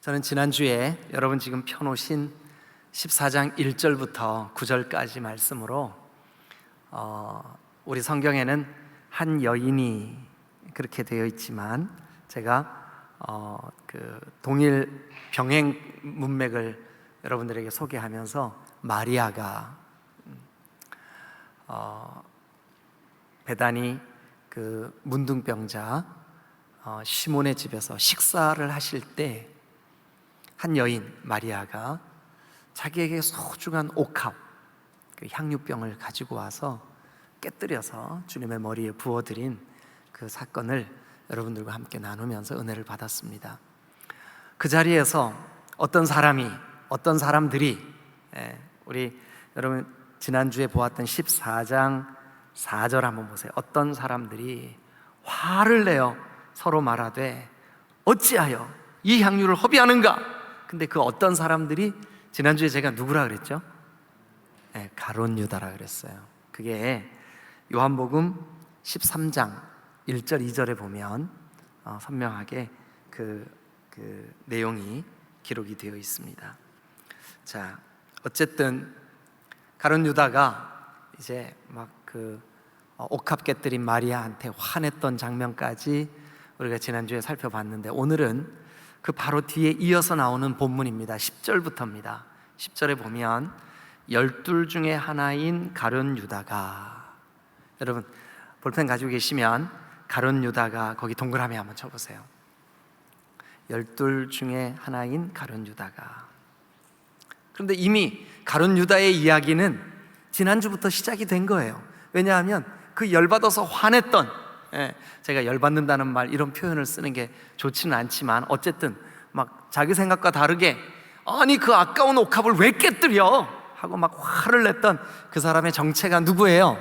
저는 지난주에 여러분 지금 펴놓으신 14장 1절부터 9절까지 말씀으로 우리 성경에는 한 여인이 그렇게 되어 있지만 제가 그 동일 병행 문맥을 여러분들에게 소개하면서 마리아가 베다니 그 문둥병자 시몬의 집에서 식사를 하실 때 한 여인 마리아가 자기에게 소중한 옥합, 그 향유병을 가지고 와서 깨뜨려서 주님의 머리에 부어드린 그 사건을 여러분들과 함께 나누면서 은혜를 받았습니다. 그 자리에서 어떤 사람들이 우리 여러분 지난주에 보았던 14장 4절 한번 보세요. 어떤 사람들이 화를 내어 서로 말하되 어찌하여 이 향유를 허비하는가? 근데 그 어떤 사람들이 지난주에 제가 누구라 그랬죠? 가룟 유다라 그랬어요. 그게 요한복음 13장 1절 2절에 보면 선명하게 그 내용이 기록이 되어 있습니다. 자, 어쨌든 가룟 유다가 이제 막 그 옥합 깨뜨린 마리아한테 화냈던 장면까지 우리가 지난주에 살펴봤는데, 오늘은 그 바로 뒤에 이어서 나오는 본문입니다. 10절부터입니다. 10절에 보면 12 중에 하나인 가룟 유다가, 여러분 볼펜 가지고 계시면 가룟 유다가 거기 동그라미 한번 쳐보세요. 12 중에 하나인 가룟 유다가. 그런데 이미 가룟 유다의 이야기는 지난주부터 시작이 된 거예요. 왜냐하면 그 열받아서 화냈던, 제가 열받는다는 말, 이런 표현을 쓰는 게 좋지는 않지만 어쨌든 막 자기 생각과 다르게 아니 그 아까운 옥합을 왜 깨뜨려? 하고 막 화를 냈던 그 사람의 정체가 누구예요?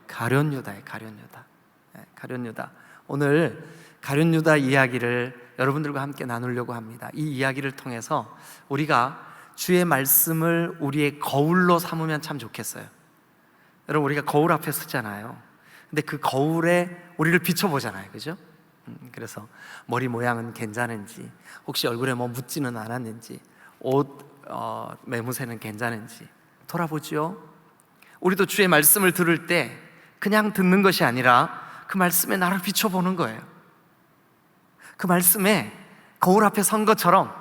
가룟 유다예요. 가룟 유다. 오늘 가룟 유다 이야기를 여러분들과 함께 나누려고 합니다. 이 이야기를 통해서 우리가 주의 말씀을 우리의 거울로 삼으면 참 좋겠어요. 여러분, 우리가 거울 앞에 서잖아요. 근데 그 거울에 우리를 비춰보잖아요, 그죠? 그래서 머리 모양은 괜찮은지, 혹시 얼굴에 뭐 묻지는 않았는지, 옷 매무새는 괜찮은지 돌아보죠. 우리도 주의 말씀을 들을 때 그냥 듣는 것이 아니라 그 말씀에 나를 비춰보는 거예요. 그 말씀에 거울 앞에 선 것처럼,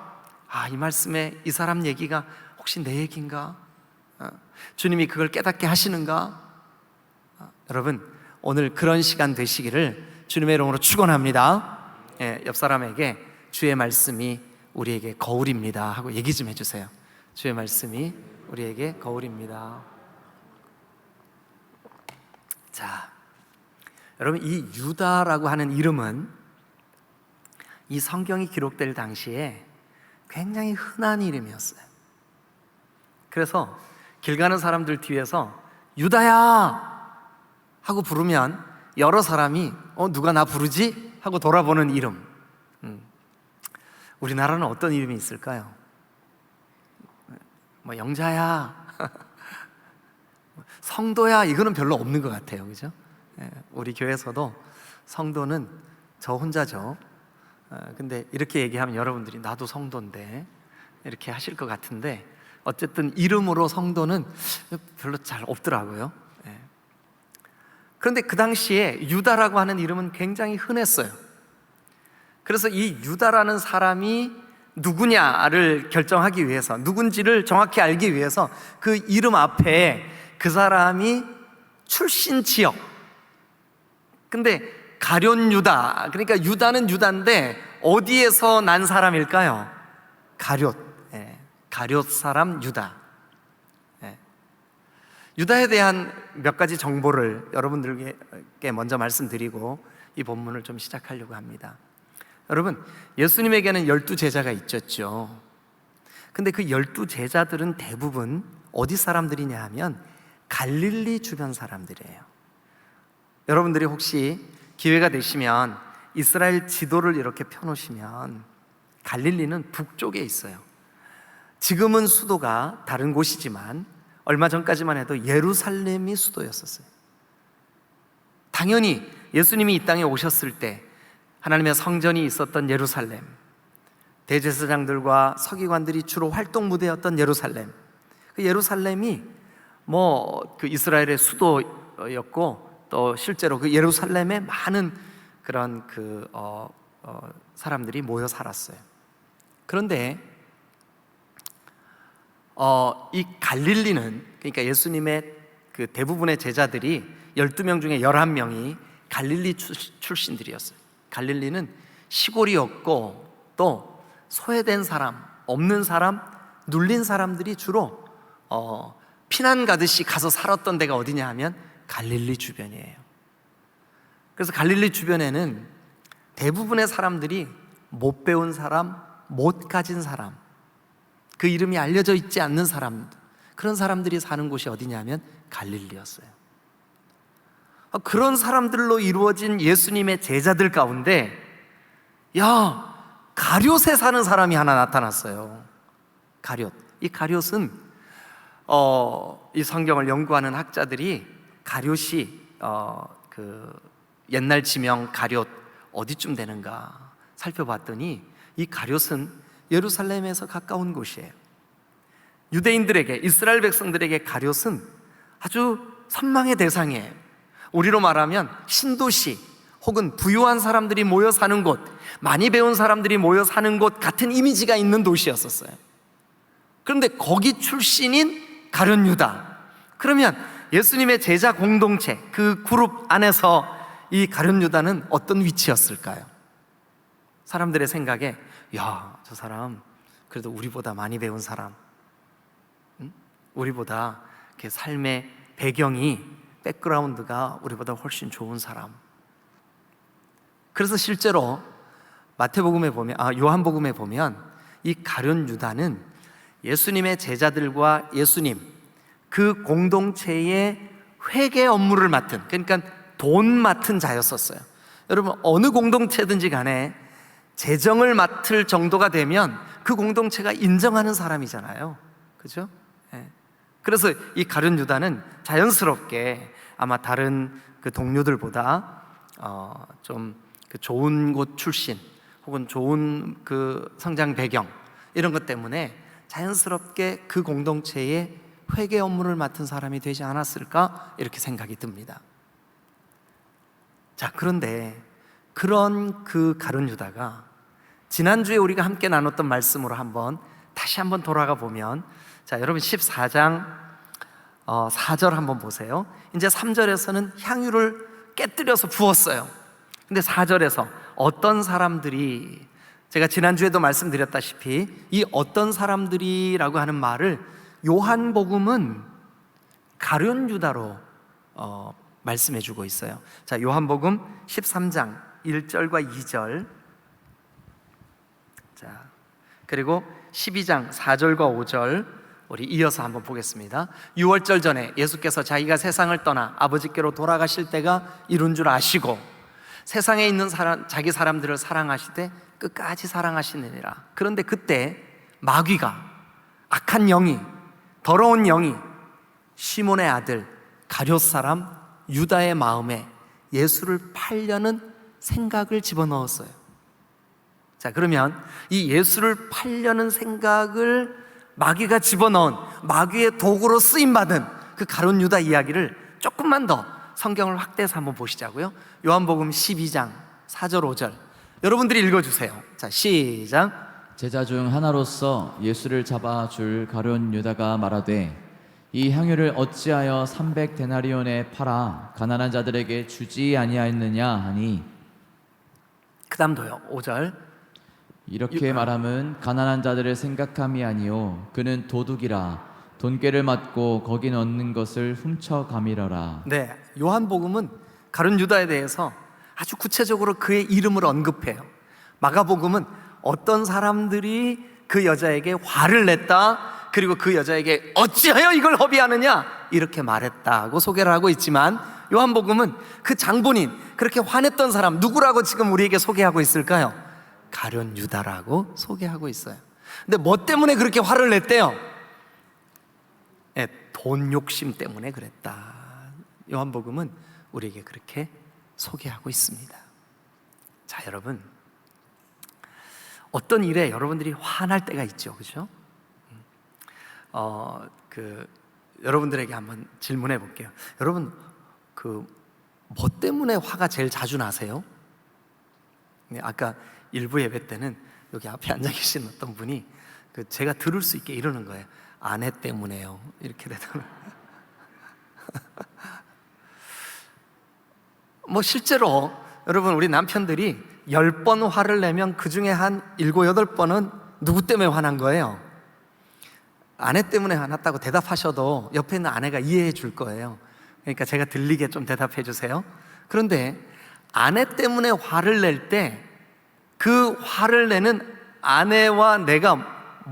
이 말씀에 이 사람 얘기가 혹시 내 얘기인가? 주님이 그걸 깨닫게 하시는가? 여러분, 오늘 그런 시간 되시기를 주님의 이름으로 축원합니다. 옆 사람에게 주의 말씀이 우리에게 거울입니다 하고 얘기 좀 해주세요. 주의 말씀이 우리에게 거울입니다. 자, 여러분, 이 유다라고 하는 이름은 이 성경이 기록될 당시에 굉장히 흔한 이름이었어요. 그래서 길 가는 사람들 뒤에서 유다야 하고 부르면 여러 사람이 누가 나 부르지? 하고 돌아보는 이름. 우리나라는 어떤 이름이 있을까요? 뭐 영자야, 성도야, 이거는 별로 없는 것 같아요, 그죠? 우리 교회에서도 성도는 저 혼자죠. 근데 이렇게 얘기하면 여러분들이 나도 성도인데 이렇게 하실 것 같은데, 어쨌든 이름으로 성도는 별로 잘 없더라고요. 그런데 그 당시에 유다라고 하는 이름은 굉장히 흔했어요. 그래서 이 유다라는 사람이 누구냐를 결정하기 위해서, 누군지를 정확히 알기 위해서 그 이름 앞에 그 사람이 출신 지역, 근데 가룟 유다, 그러니까 유다는 유다인데 어디에서 난 사람일까요? 가룟 사람 유다. 유다에 대한 몇 가지 정보를 여러분들께 먼저 말씀드리고 이 본문을 좀 시작하려고 합니다. 여러분, 예수님에게는 12제자가 있었죠. 근데 그 12제자들은 대부분 어디 사람들이냐 하면 갈릴리 주변 사람들이에요. 여러분들이 혹시 기회가 되시면 이스라엘 지도를 이렇게 펴놓으시면 갈릴리는 북쪽에 있어요. 지금은 수도가 다른 곳이지만 얼마 전까지만 해도 예루살렘이 수도였었어요. 당연히 예수님이 이 땅에 오셨을 때 하나님의 성전이 있었던 예루살렘, 대제사장들과 서기관들이 주로 활동 무대였던 예루살렘. 그 예루살렘이 뭐 그 이스라엘의 수도였고, 또 실제로 그 예루살렘에 많은 그런 사람들이 모여 살았어요. 그런데 이 갈릴리는, 그러니까 예수님의 그 대부분의 제자들이 12명 중에 11명이 갈릴리 출신들이었어요. 갈릴리는 시골이었고, 또 소외된 사람, 없는 사람, 눌린 사람들이 주로 피난 가듯이 가서 살았던 데가 어디냐 하면 갈릴리 주변이에요. 그래서 갈릴리 주변에는 대부분의 사람들이 못 배운 사람, 못 가진 사람, 그 이름이 알려져 있지 않는 사람, 그런 사람들이 사는 곳이 어디냐면 갈릴리였어요. 그런 사람들로 이루어진 예수님의 제자들 가운데 가룟에 사는 사람이 하나 나타났어요. 가룟. 이 가룟은 이 성경을 연구하는 학자들이 가룟이 그 옛날 지명 가룟 어디쯤 되는가 살펴봤더니, 이 가룟은 예루살렘에서 가까운 곳이에요. 유대인들에게, 이스라엘 백성들에게 가룟은 아주 선망의 대상이에요. 우리로 말하면 신도시, 혹은 부유한 사람들이 모여 사는 곳, 많이 배운 사람들이 모여 사는 곳 같은 이미지가 있는 도시였었어요. 그런데 거기 출신인 가룟 유다, 그러면 예수님의 제자 공동체, 그 그룹 안에서 이 가룟 유다는 어떤 위치였을까요? 사람들의 생각에 저 사람 그래도 우리보다 많이 배운 사람, 우리보다 이렇게 삶의 배경이, 백그라운드가 우리보다 훨씬 좋은 사람. 그래서 실제로 마태복음에 보면, 요한복음에 보면 이 가룟 유다는 예수님의 제자들과 예수님 그 공동체의 회계 업무를 맡은, 그러니까 돈 맡은 자였었어요. 여러분, 어느 공동체든지 간에 재정을 맡을 정도가 되면 그 공동체가 인정하는 사람이잖아요. 그죠? 그래서 이 가룟 유다는 자연스럽게 아마 다른 그 동료들보다 좀 그 좋은 곳 출신, 혹은 좋은 그 성장 배경, 이런 것 때문에 자연스럽게 그 공동체의 회계 업무를 맡은 사람이 되지 않았을까, 이렇게 생각이 듭니다. 자, 그런데 그런 그 가룟 유다가 지난주에 우리가 함께 나눴던 말씀으로 다시 한번 돌아가 보면, 자, 여러분 14장 4절 한번 보세요. 이제 3절에서는 향유를 깨뜨려서 부었어요. 근데 4절에서 어떤 사람들이, 제가 지난주에도 말씀드렸다시피 이 어떤 사람들이라고 하는 말을 요한복음은 가룟 유다로 말씀해 주고 있어요. 자, 요한복음 13장 1절과 2절, 자, 그리고 12장 4절과 5절 우리 이어서 한번 보겠습니다. 6월절 전에 예수께서 자기가 세상을 떠나 아버지께로 돌아가실 때가 이룬 줄 아시고 세상에 있는 자기 사람들을 사랑하시되 끝까지 사랑하시느니라. 그런데 그때 마귀가, 악한 영이, 더러운 영이 시몬의 아들 가룟 사람 유다의 마음에 예수를 팔려는 생각을 집어넣었어요. 자, 그러면 이 예수를 팔려는 생각을 마귀가 집어넣은, 마귀의 도구로 쓰임받은 그 가룟 유다 이야기를 조금만 더 성경을 확대해서 한번 보시자고요. 요한복음 12장 4절 5절 여러분들이 읽어주세요. 자, 시작. 제자 중 하나로서 예수를 잡아줄 가룟 유다가 말하되 이 향유를 어찌하여 300데나리온에 팔아 가난한 자들에게 주지 아니하였느냐 하니, 그 다음도요. 5절. 이렇게 말함은 가난한 자들을 생각함이 아니요 그는 도둑이라 돈꾀를 맞고 거기 넣는 것을 훔쳐가밀어라. 네, 요한복음은 가룟 유다에 대해서 아주 구체적으로 그의 이름을 언급해요. 마가복음은 어떤 사람들이 그 여자에게 화를 냈다, 그리고 그 여자에게 어찌하여 이걸 허비하느냐 이렇게 말했다고 소개를 하고 있지만, 요한복음은 그 장본인, 그렇게 화냈던 사람 누구라고 지금 우리에게 소개하고 있을까요? 가룟 유다라고 소개하고 있어요. 근데 뭐 때문에 그렇게 화를 냈대요? 돈 욕심 때문에 그랬다. 요한복음은 우리에게 그렇게 소개하고 있습니다. 자, 여러분, 어떤 일에 여러분들이 화날 때가 있죠, 그렇죠? 여러분들에게 한번 질문해 볼게요. 여러분, 뭐 때문에 화가 제일 자주 나세요? 네, 아까 일부 예배 때는 여기 앞에 앉아 계신 어떤 분이 제가 들을 수 있게 이러는 거예요. 아내 때문에요. 이렇게 되더라고요. 뭐 실제로 여러분, 우리 남편들이 10번 화를 내면 그 중에 한 7, 8번은 누구 때문에 화난 거예요? 아내 때문에 화났다고 대답하셔도 옆에 있는 아내가 이해해 줄 거예요. 그러니까 제가 들리게 좀 대답해 주세요. 그런데 아내 때문에 화를 낼 때 그 화를 내는 아내와 내가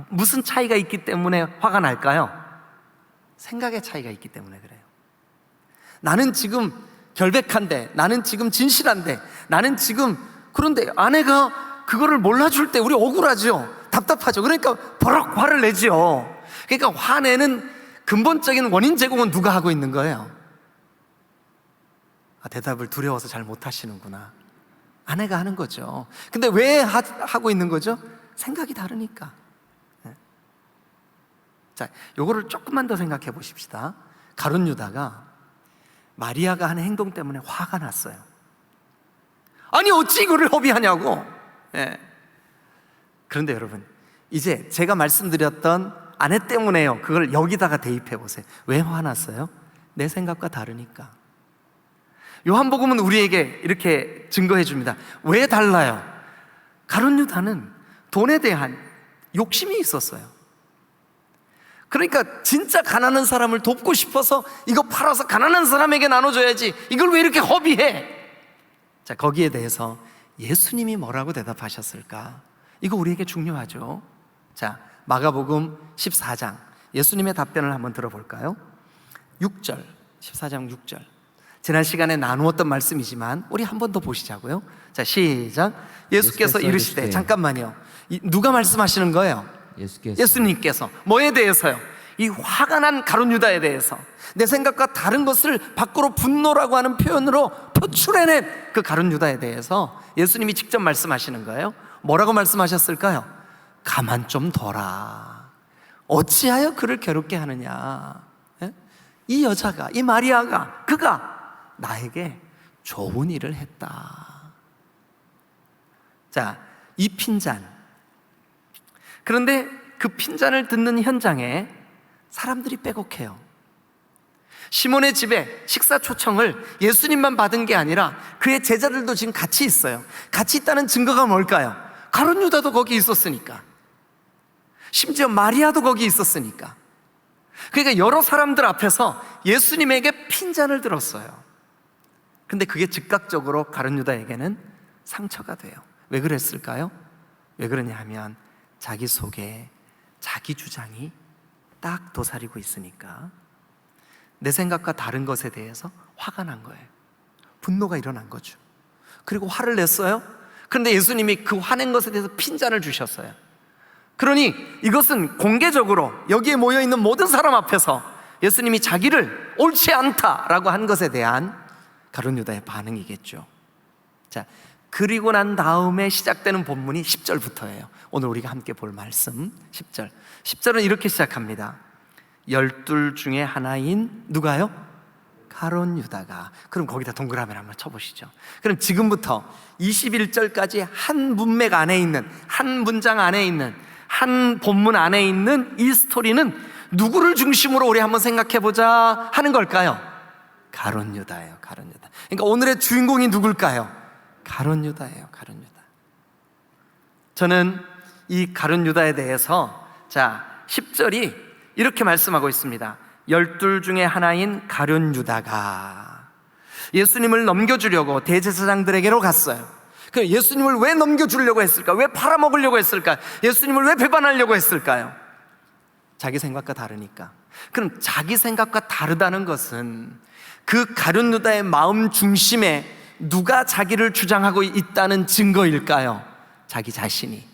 무슨 차이가 있기 때문에 화가 날까요? 생각의 차이가 있기 때문에 그래요. 나는 지금 결백한데, 나는 지금 진실한데, 나는 지금, 그런데 아내가 그거를 몰라줄 때 우리 억울하죠. 답답하죠. 그러니까 버럭 화를 내죠. 그러니까 화내는 근본적인 원인 제공은 누가 하고 있는 거예요? 대답을 두려워서 잘 못하시는구나. 아내가 하는 거죠. 근데 왜 하고 있는 거죠? 생각이 다르니까. 자, 요거를 조금만 더 생각해 보십시다. 가룟 유다가 마리아가 하는 행동 때문에 화가 났어요. 아니 어찌 이거를 허비하냐고. 그런데 여러분, 이제 제가 말씀드렸던 아내 때문에요, 그걸 여기다가 대입해 보세요. 왜 화났어요? 내 생각과 다르니까. 요한복음은 우리에게 이렇게 증거해 줍니다. 왜 달라요? 가룟 유다는 돈에 대한 욕심이 있었어요. 그러니까 진짜 가난한 사람을 돕고 싶어서 이거 팔아서 가난한 사람에게 나눠줘야지, 이걸 왜 이렇게 허비해? 자, 거기에 대해서 예수님이 뭐라고 대답하셨을까? 이거 우리에게 중요하죠. 자, 마가복음 14장 예수님의 답변을 한번 들어볼까요? 6절, 14장 6절. 지난 시간에 나누었던 말씀이지만 우리 한 번 더 보시자고요. 자, 시작. 예수께서 이르시되, 잠깐만요. 누가 말씀하시는 거예요? 예수님께서. 뭐에 대해서요? 이 화가 난 가룟 유다에 대해서, 내 생각과 다른 것을 밖으로 분노라고 하는 표현으로 표출해낸 그 가룟 유다에 대해서 예수님이 직접 말씀하시는 거예요. 뭐라고 말씀하셨을까요? 가만 좀 둬라. 어찌하여 그를 괴롭게 하느냐. 이 여자가, 이 마리아가, 그가 나에게 좋은 일을 했다. 자, 이 핀잔. 그런데 그 핀잔을 듣는 현장에 사람들이 빼곡해요. 시몬의 집에 식사 초청을 예수님만 받은 게 아니라 그의 제자들도 지금 같이 있어요. 같이 있다는 증거가 뭘까요? 가룟 유다도 거기 있었으니까, 심지어 마리아도 거기 있었으니까. 그러니까 여러 사람들 앞에서 예수님에게 핀잔을 들었어요. 근데 그게 즉각적으로 가룟 유다에게는 상처가 돼요. 왜 그랬을까요? 왜 그러냐 하면 자기 속에 자기 주장이 딱 도사리고 있으니까 내 생각과 다른 것에 대해서 화가 난 거예요. 분노가 일어난 거죠. 그리고 화를 냈어요. 그런데 예수님이 그 화낸 것에 대해서 핀잔을 주셨어요. 그러니 이것은 공개적으로 여기에 모여있는 모든 사람 앞에서 예수님이 자기를 옳지 않다라고 한 것에 대한 가룟 유다의 반응이겠죠. 자, 그리고 난 다음에 시작되는 본문이 10절부터예요. 오늘 우리가 함께 볼 말씀 10절. 10절은 이렇게 시작합니다. 12 중에 하나인 누가요? 가룟 유다가. 그럼 거기다 동그라미를 한번 쳐보시죠. 그럼 지금부터 21절까지 한 문맥 안에 있는, 한 문장 안에 있는, 한 본문 안에 있는 이 스토리는 누구를 중심으로 우리 한번 생각해보자 하는 걸까요? 가룟 유다예요. 가룟 유다. 그러니까 오늘의 주인공이 누굴까요? 가룟 유다예요. 가룟 유다. 저는 이 가룟 유다에 대해서, 자, 10절이 이렇게 말씀하고 있습니다. 12 중에 하나인 가룟 유다가 예수님을 넘겨주려고 대제사장들에게로 갔어요. 그 예수님을 왜 넘겨주려고 했을까? 왜 팔아먹으려고 했을까? 예수님을 왜 배반하려고 했을까요? 자기 생각과 다르니까. 그럼 자기 생각과 다르다는 것은 그 가룟 유다의 마음 중심에 누가 자기를 주장하고 있다는 증거일까요? 자기 자신이.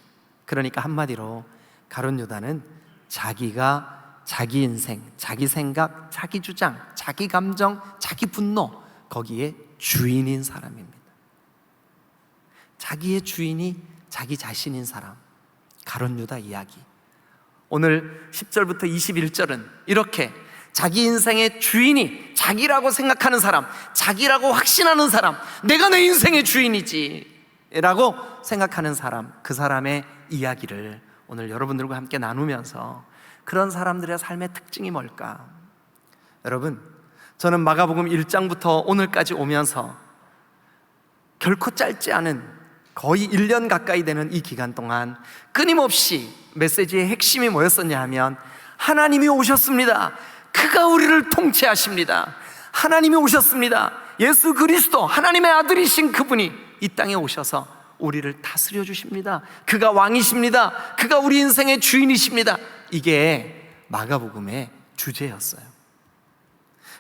그러니까 한마디로 가룟 유다는 자기가 자기 인생, 자기 생각, 자기 주장, 자기 감정, 자기 분노, 거기에 주인인 사람입니다. 자기의 주인이 자기 자신인 사람. 가룟 유다 이야기. 오늘 10절부터 21절은 이렇게 자기 인생의 주인이 자기라고 생각하는 사람, 자기라고 확신하는 사람, 내가 내 인생의 주인이지 라고 생각하는 사람, 그 사람의 이야기를 오늘 여러분들과 함께 나누면서 그런 사람들의 삶의 특징이 뭘까? 여러분, 저는 마가복음 1장부터 오늘까지 오면서 결코 짧지 않은 거의 1년 가까이 되는 이 기간 동안 끊임없이 메시지의 핵심이 뭐였었냐 하면 하나님이 오셨습니다. 그가 우리를 통치하십니다. 하나님이 오셨습니다. 예수 그리스도 하나님의 아들이신 그분이 이 땅에 오셔서 우리를 다스려 주십니다. 그가 왕이십니다. 그가 우리 인생의 주인이십니다. 이게 마가복음의 주제였어요.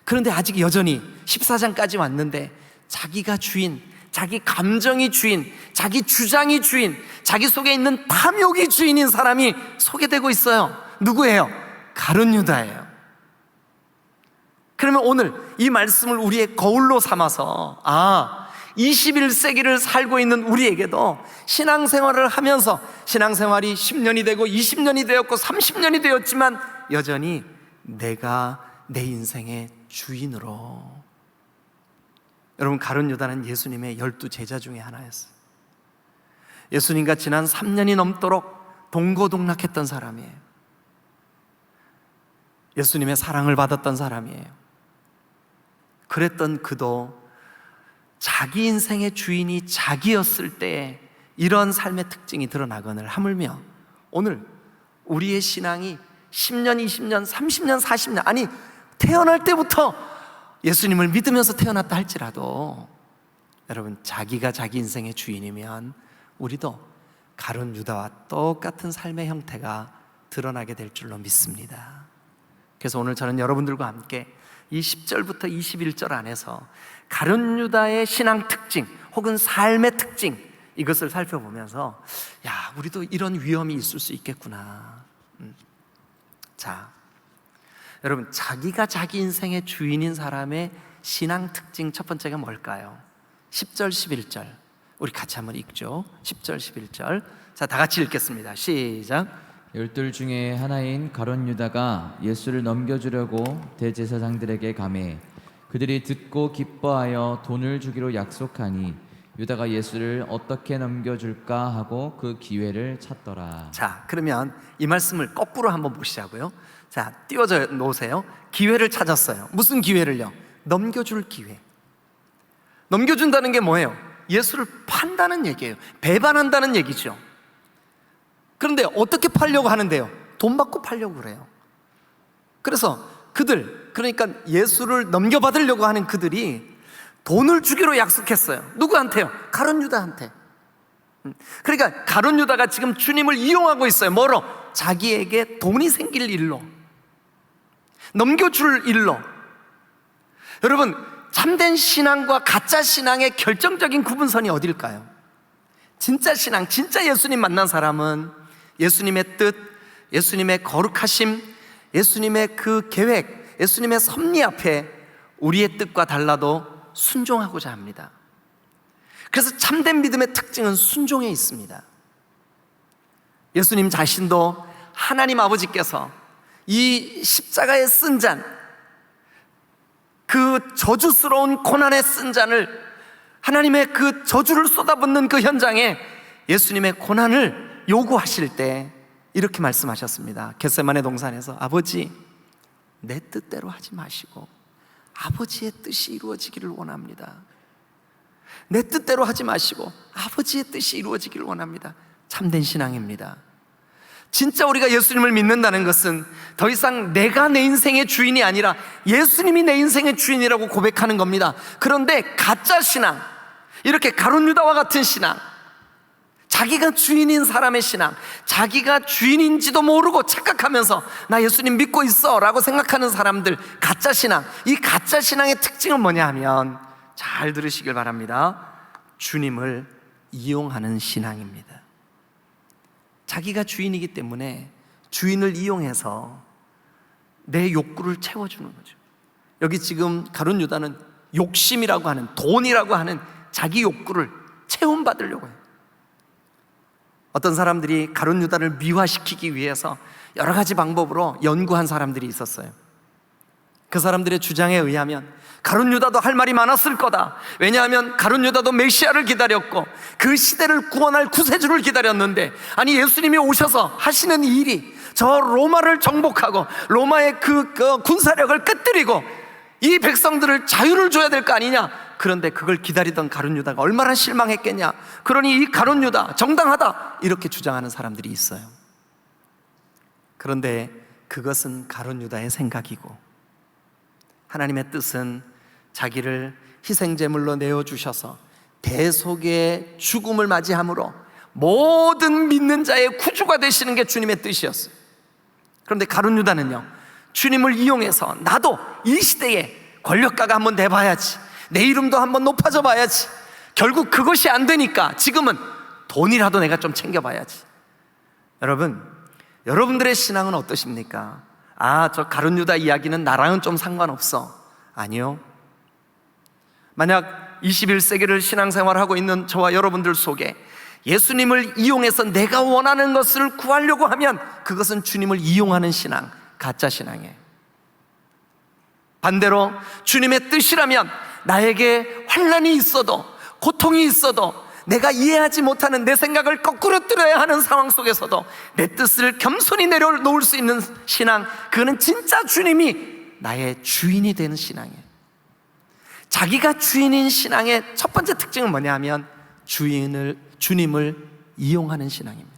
그런데 아직 여전히 14장까지 왔는데 자기가 주인, 자기 감정이 주인, 자기 주장이 주인, 자기 속에 있는 탐욕이 주인인 사람이 소개되고 있어요. 누구예요? 가룟 유다예요. 그러면 오늘 이 말씀을 우리의 거울로 삼아서 21세기를 살고 있는 우리에게도 신앙생활을 하면서 신앙생활이 10년이 되고 20년이 되었고 30년이 되었지만 여전히 내가 내 인생의 주인으로. 여러분, 가룟 유다는 예수님의 12제자 중에 하나였어요. 예수님과 지난 3년이 넘도록 동고동락했던 사람이에요. 예수님의 사랑을 받았던 사람이에요. 그랬던 그도 자기 인생의 주인이 자기였을 때 이런 삶의 특징이 드러나거늘 하물며 오늘 우리의 신앙이 10년, 20년, 30년, 40년, 아니 태어날 때부터 예수님을 믿으면서 태어났다 할지라도 여러분, 자기가 자기 인생의 주인이면 우리도 가룟 유다와 똑같은 삶의 형태가 드러나게 될 줄로 믿습니다. 그래서 오늘 저는 여러분들과 함께 이 10절부터 21절 안에서 가룟 유다의 신앙 특징 혹은 삶의 특징, 이것을 살펴보면서 우리도 이런 위험이 있을 수 있겠구나. 자, 여러분, 자기가 자기 인생의 주인인 사람의 신앙 특징 첫 번째가 뭘까요? 10절 11절 우리 같이 한번 읽죠. 10절 11절 자, 다 같이 읽겠습니다. 시작. 12 중에 하나인 가룟 유다가 예수를 넘겨주려고 대제사장들에게 가매 그들이 듣고 기뻐하여 돈을 주기로 약속하니 유다가 예수를 어떻게 넘겨줄까 하고 그 기회를 찾더라. 자, 그러면 이 말씀을 거꾸로 한번 보시자고요. 자, 띄워져 놓으세요. 기회를 찾았어요. 무슨 기회를요? 넘겨줄 기회. 넘겨준다는 게 뭐예요? 예수를 판다는 얘기예요. 배반한다는 얘기죠. 그런데 어떻게 팔려고 하는데요? 돈 받고 팔려고 그래요. 그래서 그러니까 예수를 넘겨받으려고 하는 그들이 돈을 주기로 약속했어요. 누구한테요? 가룟 유다한테. 그러니까 가룟 유다가 지금 주님을 이용하고 있어요. 뭐로? 자기에게 돈이 생길 일로, 넘겨줄 일로. 여러분, 참된 신앙과 가짜 신앙의 결정적인 구분선이 어딜까요? 진짜 신앙, 진짜 예수님 만난 사람은 예수님의 뜻, 예수님의 거룩하심, 예수님의 그 계획, 예수님의 섭리 앞에 우리의 뜻과 달라도 순종하고자 합니다. 그래서 참된 믿음의 특징은 순종에 있습니다. 예수님 자신도 하나님 아버지께서 이 십자가에 쓴 잔, 그 저주스러운 고난에 쓴 잔을, 하나님의 그 저주를 쏟아붓는 그 현장에 예수님의 고난을 요구하실 때 이렇게 말씀하셨습니다. 겟세마네 동산에서 아버지, 내 뜻대로 하지 마시고 아버지의 뜻이 이루어지기를 원합니다. 내 뜻대로 하지 마시고 아버지의 뜻이 이루어지기를 원합니다. 참된 신앙입니다. 진짜 우리가 예수님을 믿는다는 것은 더 이상 내가 내 인생의 주인이 아니라 예수님이 내 인생의 주인이라고 고백하는 겁니다. 그런데 가짜 신앙, 이렇게 가룟 유다와 같은 신앙, 자기가 주인인 사람의 신앙, 자기가 주인인지도 모르고 착각하면서 나 예수님 믿고 있어 라고 생각하는 사람들, 가짜 신앙. 이 가짜 신앙의 특징은 뭐냐 하면, 잘 들으시길 바랍니다. 주님을 이용하는 신앙입니다. 자기가 주인이기 때문에 주인을 이용해서 내 욕구를 채워주는 거죠. 여기 지금 가룟 유다는 욕심이라고 하는, 돈이라고 하는 자기 욕구를 채움받으려고 해요. 어떤 사람들이 가룟 유다를 미화시키기 위해서 여러 가지 방법으로 연구한 사람들이 있었어요. 그 사람들의 주장에 의하면 가룟 유다도 할 말이 많았을 거다. 왜냐하면 가룟 유다도 메시아를 기다렸고 그 시대를 구원할 구세주를 기다렸는데, 아니 예수님이 오셔서 하시는 일이 저 로마를 정복하고 로마의 그 군사력을 끄뜨리고 이 백성들을 자유를 줘야 될 거 아니냐. 그런데 그걸 기다리던 가룟 유다가 얼마나 실망했겠냐. 그러니 이 가룟 유다 정당하다, 이렇게 주장하는 사람들이 있어요. 그런데 그것은 가룟 유다의 생각이고, 하나님의 뜻은 자기를 희생제물로 내어주셔서 대속의 죽음을 맞이함으로 모든 믿는 자의 구주가 되시는 게 주님의 뜻이었어요. 그런데 가룟 유다는요, 주님을 이용해서 나도 이 시대에 권력가가 한번 돼봐야지, 내 이름도 한번 높아져 봐야지. 결국 그것이 안 되니까 지금은 돈이라도 내가 좀 챙겨봐야지. 여러분, 여러분들의 신앙은 어떠십니까? 저 가룟 유다 이야기는 나랑은 좀 상관없어. 아니요. 만약 21세기를 신앙생활하고 있는 저와 여러분들 속에 예수님을 이용해서 내가 원하는 것을 구하려고 하면 그것은 주님을 이용하는 신앙, 가짜 신앙이에요. 반대로 주님의 뜻이라면 나에게 환난이 있어도, 고통이 있어도, 내가 이해하지 못하는 내 생각을 거꾸로 들어야 하는 상황 속에서도 내 뜻을 겸손히 내려놓을 수 있는 신앙, 그거는 진짜 주님이 나의 주인이 되는 신앙이에요. 자기가 주인인 신앙의 첫 번째 특징은 뭐냐 하면 주님을 이용하는 신앙입니다.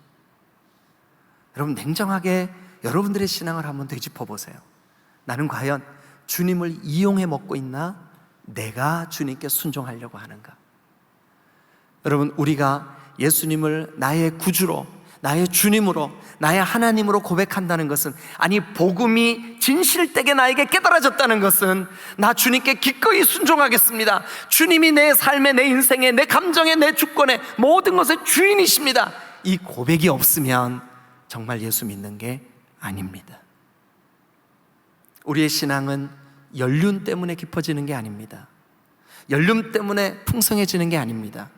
여러분, 냉정하게 여러분들의 신앙을 한번 되짚어 보세요. 나는 과연 주님을 이용해 먹고 있나? 내가 주님께 순종하려고 하는가? 여러분, 우리가 예수님을 나의 구주로, 나의 주님으로, 나의 하나님으로 고백한다는 것은, 아니 복음이 진실되게 나에게 깨달아졌다는 것은 나 주님께 기꺼이 순종하겠습니다, 주님이 내 삶에, 내 인생에, 내 감정에, 내 주권에 모든 것의 주인이십니다, 이 고백이 없으면 정말 예수 믿는 게 아닙니다. 우리의 신앙은 연륜 때문에 깊어지는 게 아닙니다. 연륜 때문에 풍성해지는 게 아닙니다.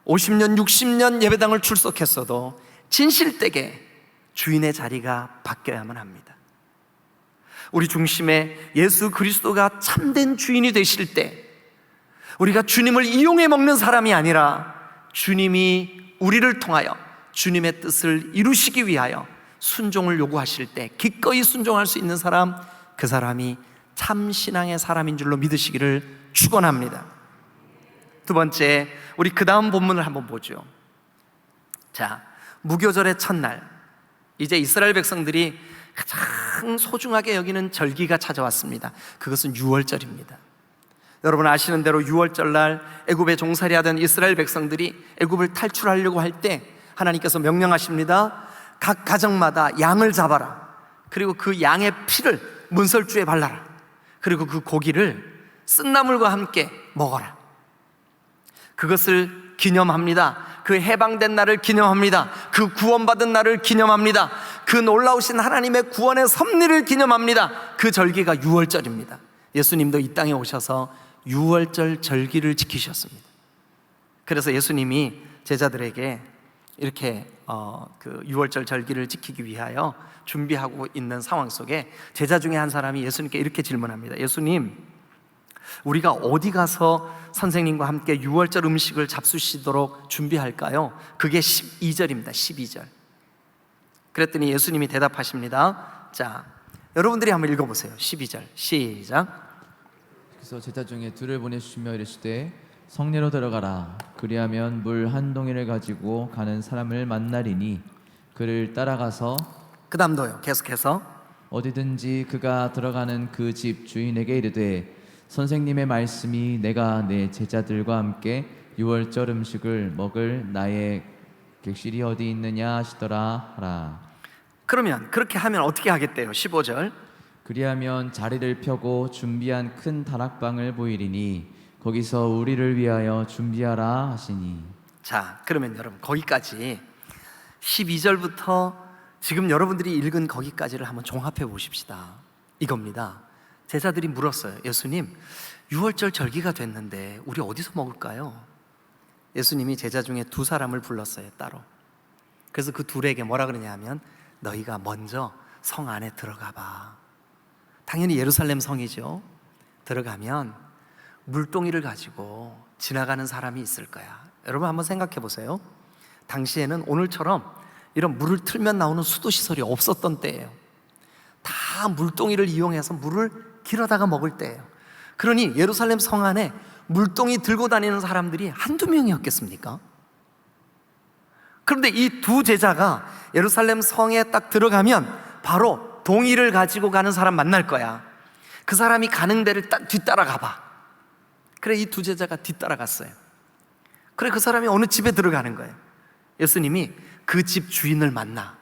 50년, 60년 예배당을 출석했어도 진실되게 주인의 자리가 바뀌어야만 합니다. 우리 중심에 예수 그리스도가 참된 주인이 되실 때 우리가 주님을 이용해 먹는 사람이 아니라 주님이 우리를 통하여 주님의 뜻을 이루시기 위하여 순종을 요구하실 때 기꺼이 순종할 수 있는 사람, 그 사람이 참 신앙의 사람인 줄로 믿으시기를 축원합니다. 두 번째, 우리 그 다음 본문을 한번 보죠. 자, 무교절의 첫날, 이제 이스라엘 백성들이 가장 소중하게 여기는 절기가 찾아왔습니다. 그것은 유월절입니다. 여러분 아시는 대로 유월절날 애굽에 종살이 하던 이스라엘 백성들이 애굽을 탈출하려고 할 때 하나님께서 명령하십니다. 각 가정마다 양을 잡아라. 그리고 그 양의 피를 문설주에 발라라. 그리고 그 고기를 쓴나물과 함께 먹어라. 그것을 기념합니다. 그 해방된 날을 기념합니다. 그 구원받은 날을 기념합니다. 그 놀라우신 하나님의 구원의 섭리를 기념합니다. 그 절기가 유월절입니다. 예수님도 이 땅에 오셔서 유월절 절기를 지키셨습니다. 그래서 예수님이 제자들에게 이렇게 그 유월절 절기를 지키기 위하여 준비하고 있는 상황 속에 제자 중에 한 사람이 예수님께 이렇게 질문합니다. 예수님, 우리가 어디 가서 선생님과 함께 유월절 음식을 잡수시도록 준비할까요? 그게 12절입니다. 12절. 그랬더니 예수님이 대답하십니다. 자, 여러분들이 한번 읽어보세요. 12절 시작. 그래서 제자 중에 둘을 보내주시며 이르시되 성내로 들어가라. 그리하면 물 한 동이를 가지고 가는 사람을 만나리니 그를 따라가서, 그 다음도요, 계속해서 어디든지 그가 들어가는 그 집 주인에게 이르되 선생님의 말씀이 내가 내 제자들과 함께 유월절 음식을 먹을 나의 객실이 어디 있느냐 하시더라 하라. 그러면 그렇게 하면 어떻게 하겠대요? 15절. 그리하면 자리를 펴고 준비한 큰 다락방을 보이리니 거기서 우리를 위하여 준비하라 하시니. 자, 그러면 여러분 거기까지 12절부터 지금 여러분들이 읽은 거기까지를 한번 종합해 보십시다. 이겁니다. 제자들이 물었어요. 예수님, 유월절 절기가 됐는데 우리 어디서 먹을까요? 예수님이 제자 중에 두 사람을 불렀어요. 따로. 그래서 그 둘에게 뭐라 그러냐면 너희가 먼저 성 안에 들어가 봐. 당연히 예루살렘 성이죠. 들어가면 물동이를 가지고 지나가는 사람이 있을 거야. 여러분 한번 생각해 보세요. 당시에는 오늘처럼 이런 물을 틀면 나오는 수도시설이 없었던 때예요. 다 물동이를 이용해서 물을 길어다가 먹을 때예요. 그러니 예루살렘 성 안에 물동이 들고 다니는 사람들이 한두 명이었겠습니까? 그런데 이 두 제자가 예루살렘 성에 딱 들어가면 바로 동이를 가지고 가는 사람 만날 거야. 그 사람이 가는 데를 뒤따라가 봐. 그래, 이 두 제자가 뒤따라갔어요. 그래, 그 사람이 어느 집에 들어가는 거예요. 예수님이 그 집 주인을 만나.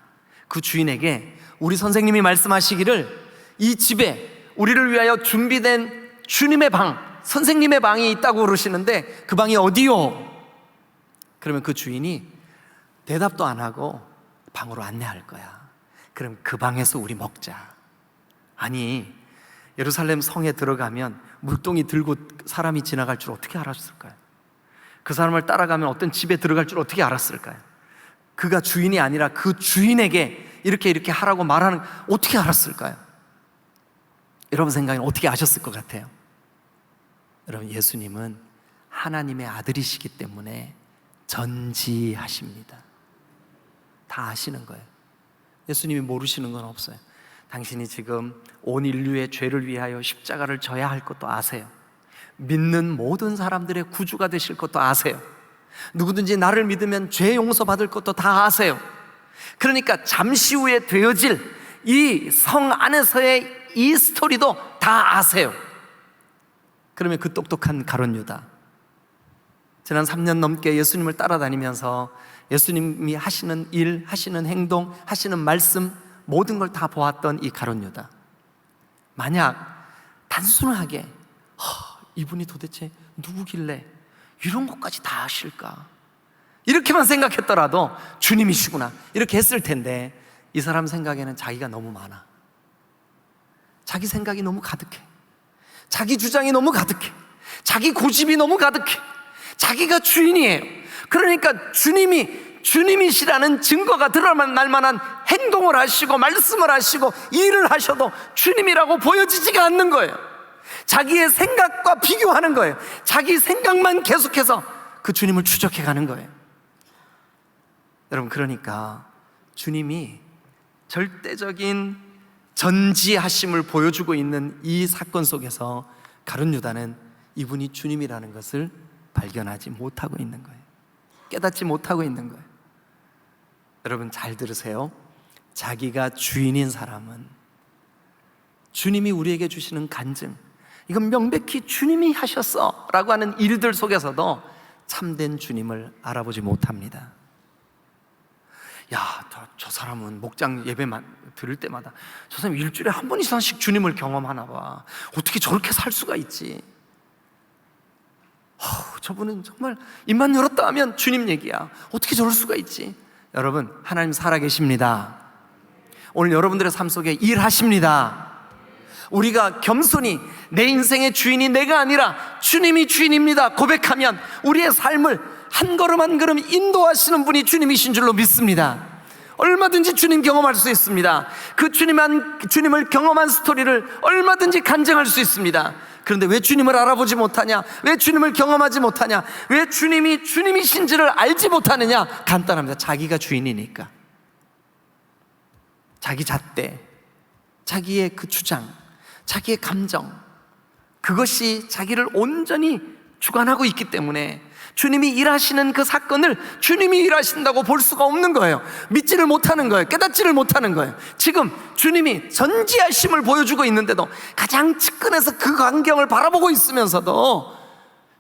그 주인에게 우리 선생님이 말씀하시기를 이 집에 우리를 위하여 준비된 주님의 방, 선생님의 방이 있다고 그러시는데 그 방이 어디요? 그러면 그 주인이 대답도 안 하고 방으로 안내할 거야. 그럼 그 방에서 우리 먹자. 아니, 예루살렘 성에 들어가면 물동이 들고 사람이 지나갈 줄 어떻게 알았을까요? 그 사람을 따라가면 어떤 집에 들어갈 줄 어떻게 알았을까요? 그가 주인이 아니라 그 주인에게 이렇게 하라고 말하는, 어떻게 알았을까요? 여러분 생각에는 어떻게 아셨을 것 같아요? 여러분, 예수님은 하나님의 아들이시기 때문에 전지하십니다. 다 아시는 거예요. 예수님이 모르시는 건 없어요. 당신이 지금 온 인류의 죄를 위하여 십자가를 져야 할 것도 아세요. 믿는 모든 사람들의 구주가 되실 것도 아세요. 누구든지 나를 믿으면 죄 용서받을 것도 다 아세요. 그러니까 잠시 후에 되어질 이 성 안에서의 이 스토리도 다 아세요. 그러면 그 똑똑한 가룟 유다, 지난 3년 넘게 예수님을 따라다니면서 예수님이 하시는 일, 하시는 행동, 하시는 말씀 모든 걸 다 보았던 이 가룟 유다, 만약 단순하게 이분이 도대체 누구길래 이런 것까지 다 아실까, 이렇게만 생각했더라도 주님이시구나 이렇게 했을 텐데, 이 사람 생각에는 자기가 너무 많아. 자기 생각이 너무 가득해. 자기 주장이 너무 가득해. 자기 고집이 너무 가득해. 자기가 주인이에요. 그러니까 주님이시라는 증거가 드러날 만한 행동을 하시고 말씀을 하시고 일을 하셔도 주님이라고 보여지지가 않는 거예요. 자기의 생각과 비교하는 거예요. 자기 생각만 계속해서 그 주님을 추적해 가는 거예요. 여러분, 그러니까 주님이 절대적인 전지하심을 보여주고 있는 이 사건 속에서 가룟 유다는 이분이 주님이라는 것을 발견하지 못하고 있는 거예요. 깨닫지 못하고 있는 거예요. 여러분 잘 들으세요. 자기가 주인인 사람은 주님이 우리에게 주시는 간증, 이건 명백히 주님이 하셨어 라고 하는 일들 속에서도 참된 주님을 알아보지 못합니다. 야, 저 사람은 목장 예배만 들을 때마다 저 사람이 일주일에 한 번 이상씩 주님을 경험하나 봐. 어떻게 저렇게 살 수가 있지? 저분은 정말 입만 열었다 하면 주님 얘기야. 어떻게 저럴 수가 있지? 여러분, 하나님 살아계십니다. 오늘 여러분들의 삶 속에 일하십니다. 우리가 겸손히 내 인생의 주인이 내가 아니라 주님이 주인입니다 고백하면 우리의 삶을 한 걸음 한 걸음 인도하시는 분이 주님이신 줄로 믿습니다. 얼마든지 주님 경험할 수 있습니다. 그 주님을 경험한 스토리를 얼마든지 간증할 수 있습니다. 그런데 왜 주님을 알아보지 못하냐? 왜 주님을 경험하지 못하냐? 왜 주님이 주님이신지를 알지 못하느냐? 간단합니다. 자기가 주인이니까. 자기 잣대, 자기의 그 주장, 자기의 감정, 그것이 자기를 온전히 주관하고 있기 때문에 주님이 일하시는 그 사건을 주님이 일하신다고 볼 수가 없는 거예요. 믿지를 못하는 거예요. 깨닫지를 못하는 거예요. 지금 주님이 전지하심을 보여주고 있는데도 가장 측근에서 그 광경을 바라보고 있으면서도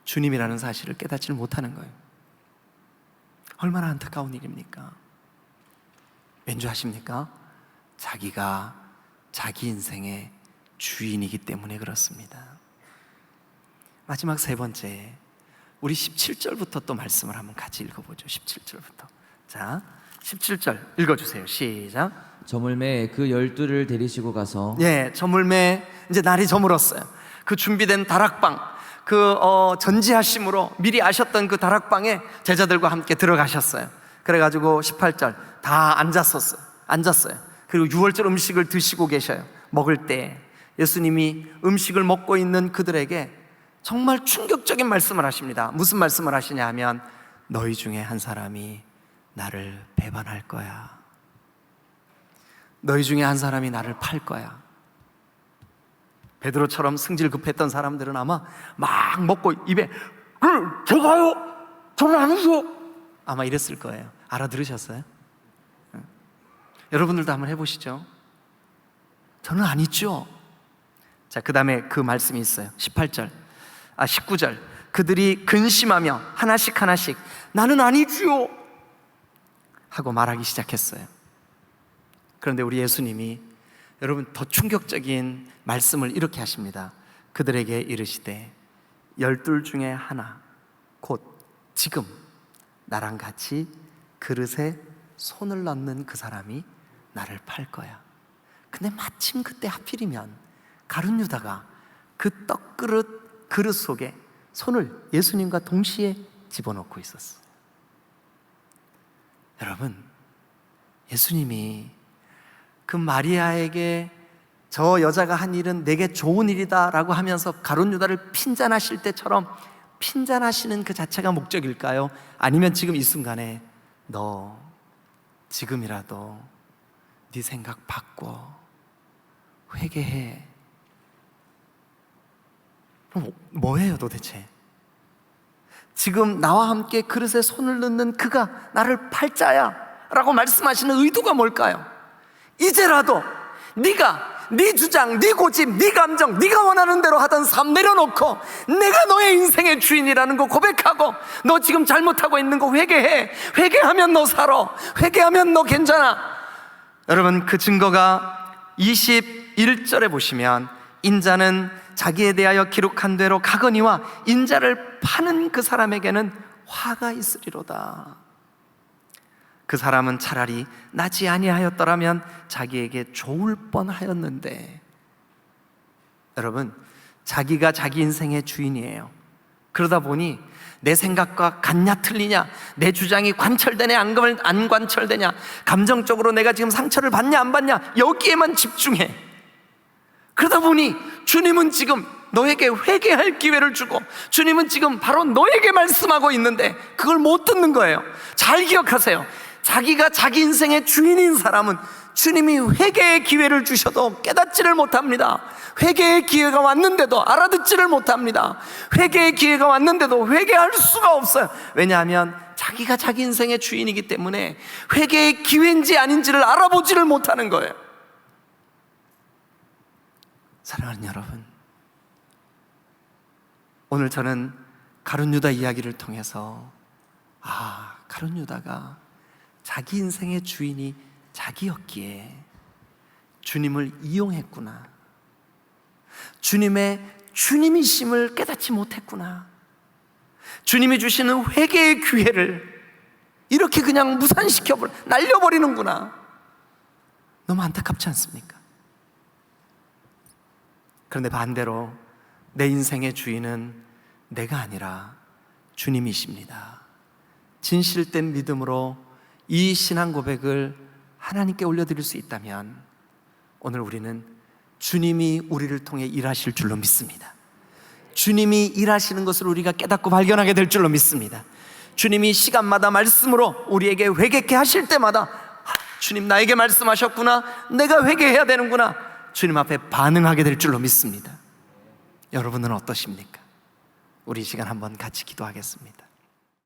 주님이라는 사실을 깨닫지를 못하는 거예요. 얼마나 안타까운 일입니까? 왠지 아십니까? 자기가 자기 인생의 주인이기 때문에 그렇습니다. 마지막 세 번째, 우리 17절부터 또 말씀을 한번 같이 읽어보죠. 17절부터. 자, 17절 읽어주세요. 시작. 저물매 그 12를 데리시고 가서, 저물매, 이제 날이 저물었어요. 그 준비된 다락방, 전지하심으로 미리 아셨던 그 다락방에 제자들과 함께 들어가셨어요. 그래가지고 18절 다 앉았어요. 그리고 유월절 음식을 드시고 계셔요. 먹을 때 예수님이 음식을 먹고 있는 그들에게 정말 충격적인 말씀을 하십니다. 무슨 말씀을 하시냐 하면 너희 중에 한 사람이 나를 배반할 거야. 너희 중에 한 사람이 나를 팔 거야. 베드로처럼 승질 급했던 사람들은 아마 막 먹고 입에 제가요? 저는 아니죠. 아마 이랬을 거예요. 알아들으셨어요? 여러분들도 한번 해보시죠. 저는 아니죠. 자, 그 다음에 그 말씀이 있어요. 19절 그들이 근심하며 하나씩 나는 아니지요 하고 말하기 시작했어요. 그런데 우리 예수님이 여러분 더 충격적인 말씀을 이렇게 하십니다. 그들에게 이르시되 12 중에 하나 곧 지금 나랑 같이 그릇에 손을 넣는 그 사람이 나를 팔 거야. 근데 마침 그때 하필이면 가룟 유다가 그 그릇 속에 손을 예수님과 동시에 집어넣고 있었어. 여러분, 예수님이 그 마리아에게 저 여자가 한 일은 내게 좋은 일이다 라고 하면서 가룟 유다를 핀잔하실 때처럼 핀잔하시는 그 자체가 목적일까요? 아니면 지금 이 순간에 너 지금이라도 네 생각 바꿔 회개해. 그럼 뭐예요 도대체? 지금 나와 함께 그릇에 손을 넣는 그가 나를 팔 자야 라고 말씀하시는 의도가 뭘까요? 이제라도 네가 네 주장, 네 고집, 네 감정, 네가 원하는 대로 하던 삶 내려놓고 내가 너의 인생의 주인이라는 거 고백하고 너 지금 잘못하고 있는 거 회개해. 회개하면 너 살아. 회개하면 너 괜찮아. 여러분, 그 증거가 21절에 보시면 인자는 자기에 대하여 기록한 대로 가거니와 인자를 파는 그 사람에게는 화가 있으리로다. 그 사람은 차라리 나지 아니하였더라면 자기에게 좋을 뻔하였는데. 여러분, 자기가 자기 인생의 주인이에요. 그러다 보니 내 생각과 같냐 틀리냐, 내 주장이 관철되냐 안 관철되냐, 감정적으로 내가 지금 상처를 받냐 안 받냐, 여기에만 집중해. 그러다 보니 주님은 지금 너에게 회개할 기회를 주고 주님은 지금 바로 너에게 말씀하고 있는데 그걸 못 듣는 거예요. 잘 기억하세요. 자기가 자기 인생의 주인인 사람은 주님이 회개의 기회를 주셔도 깨닫지를 못합니다. 회개의 기회가 왔는데도 알아듣지를 못합니다. 회개의 기회가 왔는데도 회개할 수가 없어요. 왜냐하면 자기가 자기 인생의 주인이기 때문에 회개의 기회인지 아닌지를 알아보지를 못하는 거예요. 사랑하는 여러분, 오늘 저는 가룟 유다 이야기를 통해서 가룟 유다가 자기 인생의 주인이 자기였기에 주님을 이용했구나, 주님의 주님이심을 깨닫지 못했구나, 주님이 주시는 회개의 기회를 이렇게 그냥 무산시켜버려 날려버리는구나. 너무 안타깝지 않습니까? 그런데 반대로 내 인생의 주인은 내가 아니라 주님이십니다. 진실된 믿음으로 이 신앙 고백을 하나님께 올려드릴 수 있다면 오늘 우리는 주님이 우리를 통해 일하실 줄로 믿습니다. 주님이 일하시는 것을 우리가 깨닫고 발견하게 될 줄로 믿습니다. 주님이 시간마다 말씀으로 우리에게 회개케 하실 때마다 주님 나에게 말씀하셨구나, 내가 회개해야 되는구나, 주님 앞에 반응하게 될 줄로 믿습니다. 여러분은 어떠십니까? 우리 이 시간 한번 같이 기도하겠습니다.